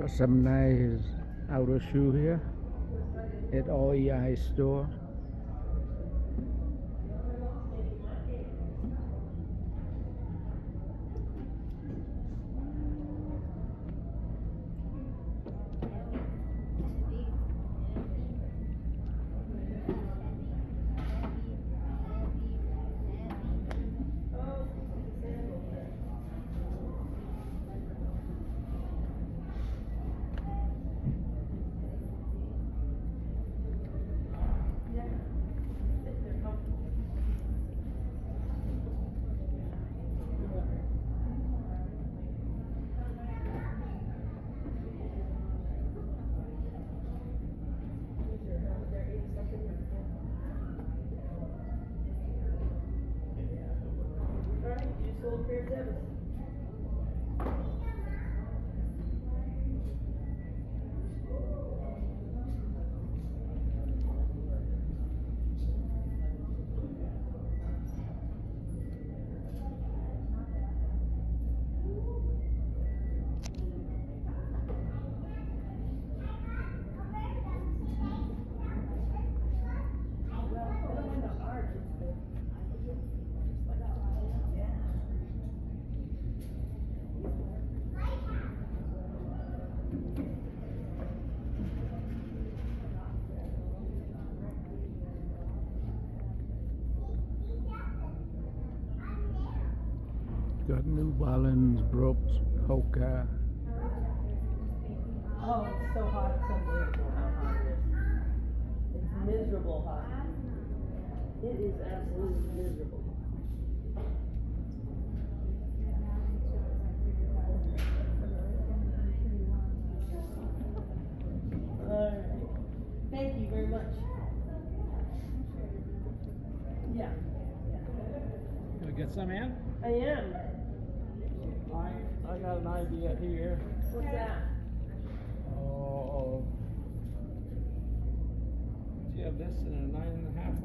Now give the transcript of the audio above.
Got some nice outer shoe here at REI store. Got New Balance, Brooks, Hoka. Oh, it's so hot, it's unbelievable how hot it is. It's miserable hot. It is absolutely miserable. Alright. Thank you very much. Yeah. Gonna get some in? I am. I got an idea here. What's that? Oh, do you have this in a 9.5